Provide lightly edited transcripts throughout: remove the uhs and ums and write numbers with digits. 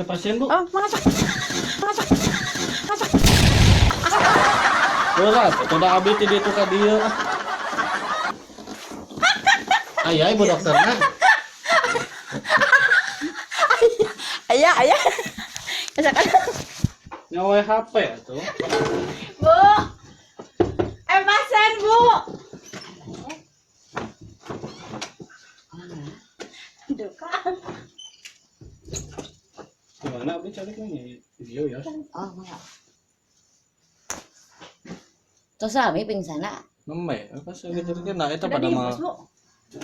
Pasien bu. Oh, masak. Masak. Masak. Berat, udah abis di itu ka dia. Ayah ibu dokter nah. Ayah, ayah. Masakan. Nyawai HP tuh. Bu. Pasien, Bu. Aduh, kan. Gimana abis cari lagi video ya? Oh, enggak. Terus kami pingsan nak. Nembe, apa sih gitu nah itu Udah pada mal diimpus, Bu.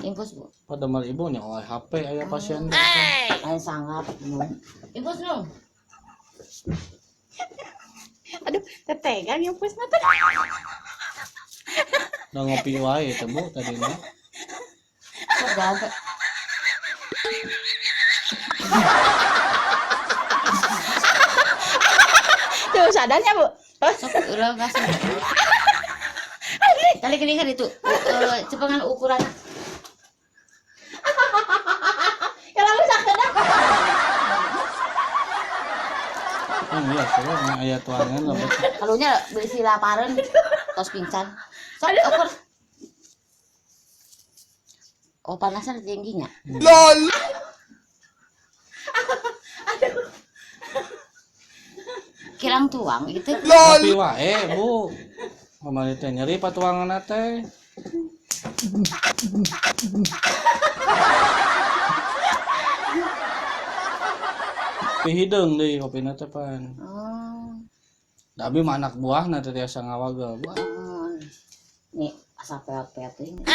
Infus, Bu. pada mal ibu nyawai HP ayah pasien. Ay sangat. Infus dong. Aduh, tetegang yang pus mata. Udah ngopi wae itu bu tadi mah. Jaga. Tuh, sadarnya, Bu. Sok udah kasih. Tali kelingan itu. Cepengan ukuran. Kalau bisa kena. Iya, soalnya ayah tuangan lah betul. Kalunya berisi laparan. Tos pingsan. Sok ukur. Oh panasan tingginya. LOL. Kilang tuang gitu. Ngopi wae bu. Kemarin teh nyeri patuangan teh. Kopi hidung deh kopi nate pan. Oh. Tapi mah anak buah nate tiasa ngawagel. Wah, Nih asap peot ini.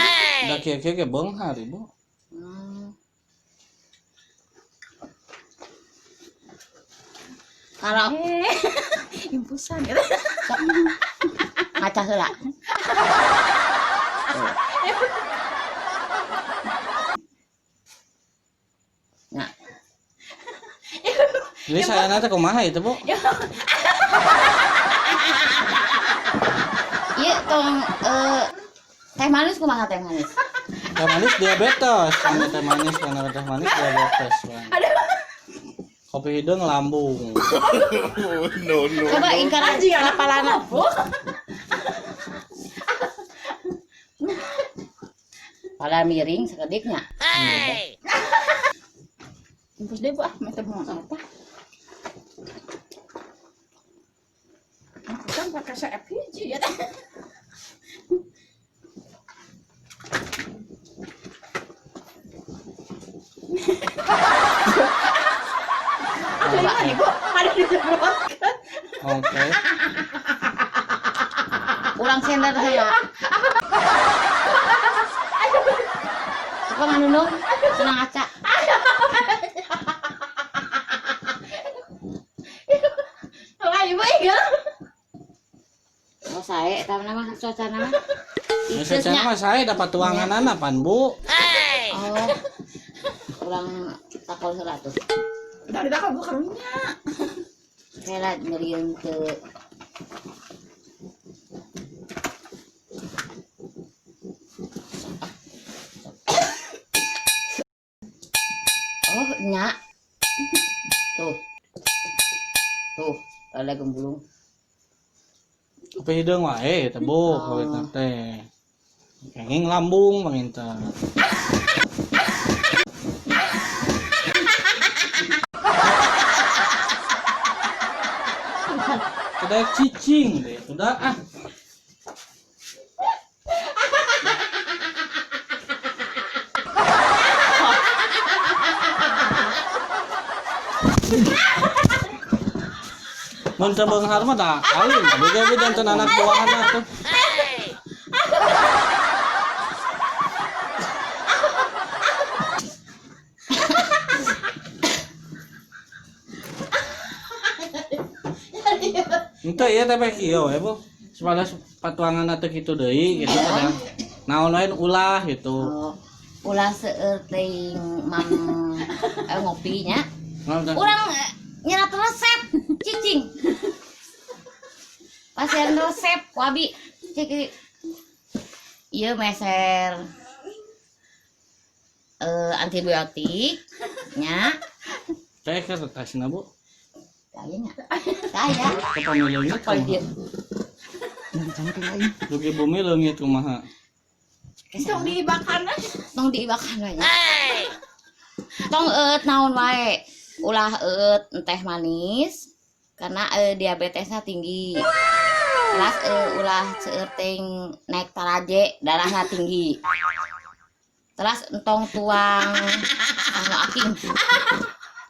udah kia-kia beunghar ibu. Kalau Impusan gitu. ngaca heula. Nah, Jadi saya nate kumaha itu bu? iya tong teh manis kumaha teh manis? Teh manis diabetes, karena teh manis diabetes. Bang. Kopi hidung lambung. Coba ingkar Anjing anak palana, Bu. pala miring sekediknya. Impus deh, Bu. Ah, mata mau apa? Kan pakai CFG ya. Coba Ini, Bu, ada di sebelah. Oke. ulang sender heula. Coba nganu dong, senang ngaca. Ayo, Bu, iya. Oh saya eta nama suasana mah. Biasanya mah saya dapat tuangan pan bu. Oh. Ulang takol heula tuh. Dari dakal Bu karunya. Kela nyerieun teu oh nya tuh tuh ada gembulung. Kopi hidung wae teh bu, kopi teh. Kenging lambung manginta. Udah cicing deh, udah ah. Mun teu beunghar mah da kawin, beda jantan anak buahan atuh. Henteu ieu teh kieu we, Bu. Supaya patuangan atuh kitu deui gitu kadang. Naon wae ulah gitu. Oh, ulah seueur teuing mam ngopinya. Naon teh? Urang nyerat resep cicing. Pasien resep wabi cek ieu meser antibiotik nya Saya ke tesna Bu. Kayaknya. Saya. Ke pamilihnya Kalau dia dugi bumi leungit kumaha. Tong dibakar. tong diibakan wae. Tong naon wae. Ulah teh manis karena diabetesnya tinggi. Kelas ulah seueur teh naik taraje darahnya tinggi. Terus entong tuang anu aking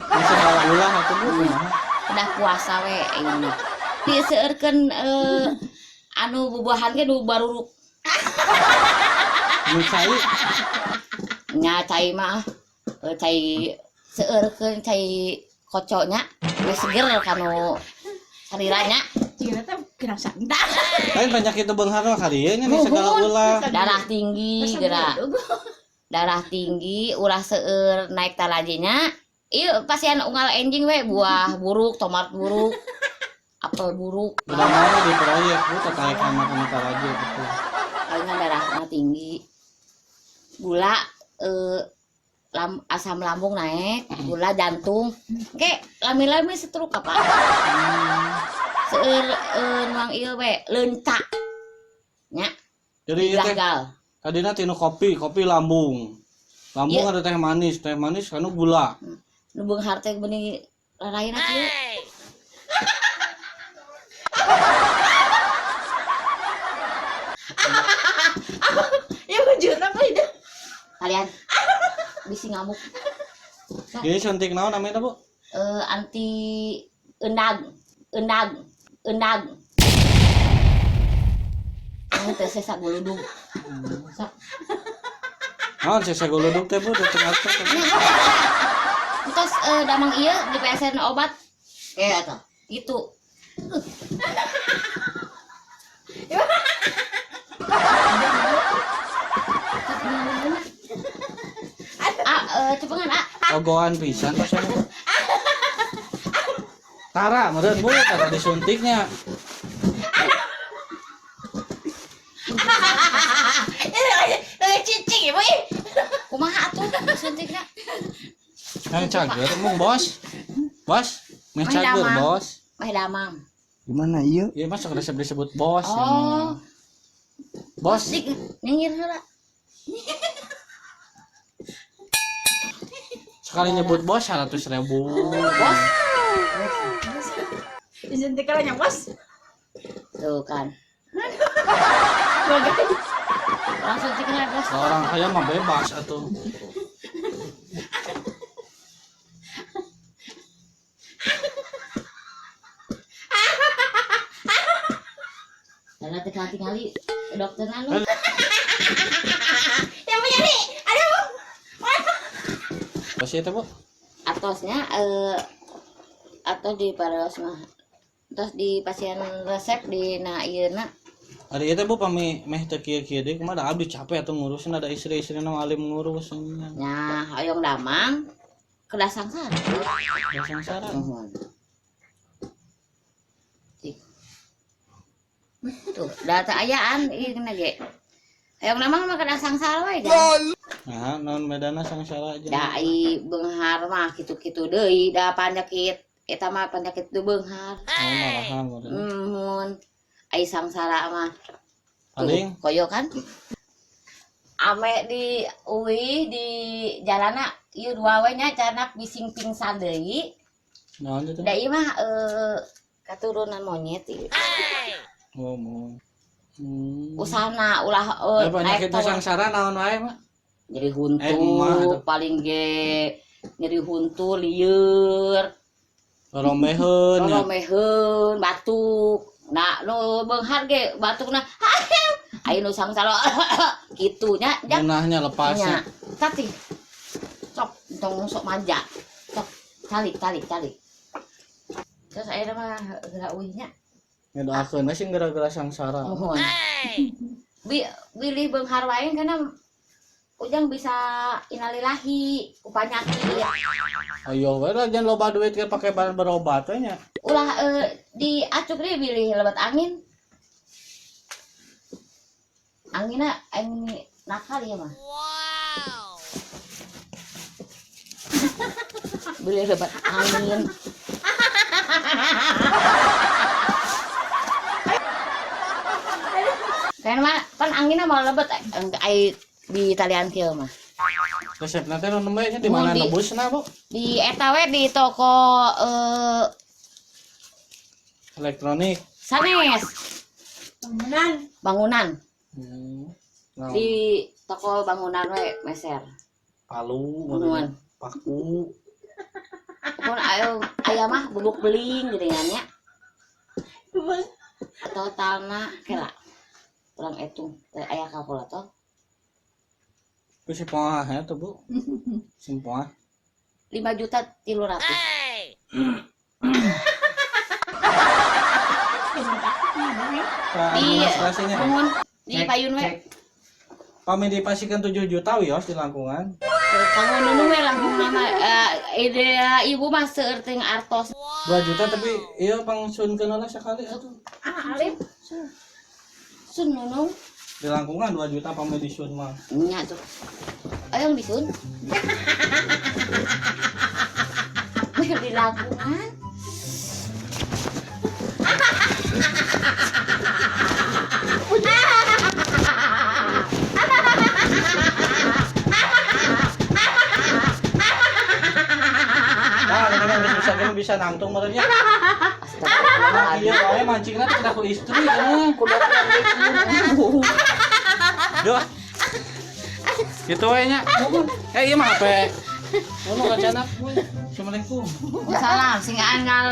Bisa bawa ulah atuh Bu kumaha. udah puasa we ini. Diseueurkeun anu bubuahan ge nu baruruk. Nu cai Nya cai mah cai seueurkeun cai kocoknya geus seger kanu sariranya. Cina teh kena sanda. lain penyakit beunghar mah kadieu nya nih segala ulah. Darah tinggi geura. Darah tinggi ulah seueur naik talajenya. Ieu pasien unggal enjing we buah buruk, tomat buruk, apel buruk. Udah mau di proyek Bu terkait sama komentar aja gitu. Ayeuna darahna tinggi. Gula asam lambung naik, gula jantung. Oke, lami-lami stroke apa? Seueur nuang ieu we leuncak. Nya, Jadi ieu teh gagal. tadina tinu kopi lambung. Lambung Iya. ada teh manis kanu gula. Nu beunghar teh beuni lalaina kieu. Ya wujud apa itu? Kalian bisi ngamuk. Jadi suntik naon namanya Bu? Anti endag. Ini teh sesak guludug. Sak. Naon sih saguludug teh Bu di tengah teh. Terus damang ieu di PSN obat. Kayak eta. Gitu. Cepengan Ogoan pisan pasan Bu. Tara meureun Bu, tara disuntiknya. Cicing ibu. kumaha atuh suntikna? Yang cager mung Bos. Bos, meh cager damang. Bos. Meh damang. Gimana iya? Iya masuk resep disebut Bos. Oh. Bos. Dik nyengir heula. Sekali nyebut Bos 100.000. Bos. Disuntik kalau yang bos. Tuh kan. Bagai. Langsung suntikna bos. Orang kaya mah bebas atuh. Dana teh tingali dokterna lu. Yang punya nih. Aduh. Bos itu Bu. Atosnya atau di paros mah. Terus di pasien resep di na ieuna Ada itu Bu pami meh teu kieu-kieu deui kumaha da abdi capek atuh ngurusin ada istri-istri nu alim ngurus. nya hoyong damang kedah sangsara. Ya sangsara. Nuhun. Tuh, data ayaan ieu ge. Hoyong damang mah kedah sangsara we dah. Nah, non medana sangsara aja. Dai beunghar mah kitu-kitu deui, da panyakit eta mah panyakit teu beunghar. Oh, marahan meureun. Mun ai sangsara mah Paling koyo kan ame di UI di jalana ieu dua we nya canak bising pingsan deui naon itu? da ieu mah katurunan monyet ieu Oh, mau. usahana ulah Penyakit sangsara naon wae mah? nyeri huntu Emah, paling ge nyeri huntu lieur Romeheun. nya. romeheun batuk nah nu beunghar ge batukna aya nu sangsara kitu nya jak Munahnya lepas. nya tati sok tong sok manja sok tali terus akhirnya mah geura uih nya Ngedoakeun we sing gara-gara sangsara. mohon bilih beunghar wae kana ujang bisa innalillahi ku panyakit Ayo we lah jangan loba duit ke pake bahan berobat we nya. ulah diacuk deui bilih lebat angin angin nakal ya mah beli lebat angin. Kan mah kan anginnya mau lebat ai di talian kieu mah. Resepna teh nu nembe nya di mana Di- nebusna, Bu? Di eta we di toko Elektronik. sanes Bangunan. bangunan. Nah, Di toko bangunan we meser. palu, Bangunan. paku. Pun ayo aya mah bubuk beling geuningan nya. Totalna kela. Urang etung teh aya kalkulator. Ku si poah ya tuh, Bu. Si poah. 5.300.000. Ka Di administrasinya. bangun di payun we. Kami dipasikan 7 juta wios di langkungan. Kamu nunu we langsung nama ide ibu mah seueur teu artos. 2 juta tapi iya pangsunkeun heula sekali atuh. Ah, Alif. Sun nunu Di langkungan 2 juta pami disun mah. nya tuh. Ayo disun. Di lakungan. Nah, kan bisa nangtung merenya. Nah, Astagfirullahaladzim. iya wae mancingna teh ku istri ya. Kudu kan Duh. Gitu wae nya. Iya mah HP. Ngono ka canak. Assalamualaikum. Salam sing angal